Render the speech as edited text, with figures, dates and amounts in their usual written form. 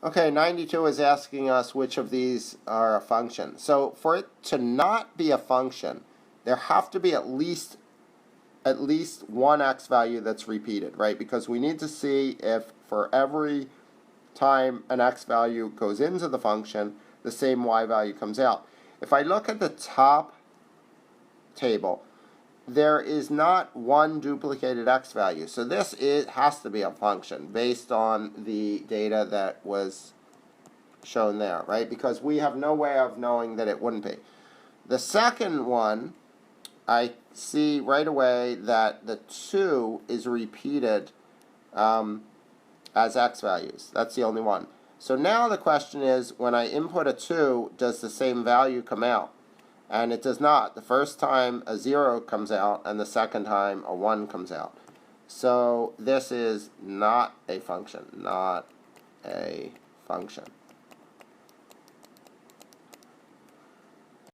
Okay, 92 is asking us which of these are a function. So for it to not be a function, there have to be at least one x value that's repeated, right? Because we need to see if for every time an x value goes into the function, the same y value comes out. If I look at the top table, there is not one duplicated x value. So this has to be a function based on the data that was shown there, right? Because we have no way of knowing that it wouldn't be. The second one, I see right away that the 2 is repeated as x values. That's the only one. So now the question is, when I input a 2, does the same value come out? And it does not. The first time a 0 comes out, and the second time a 1 comes out. So this is not a function, not a function.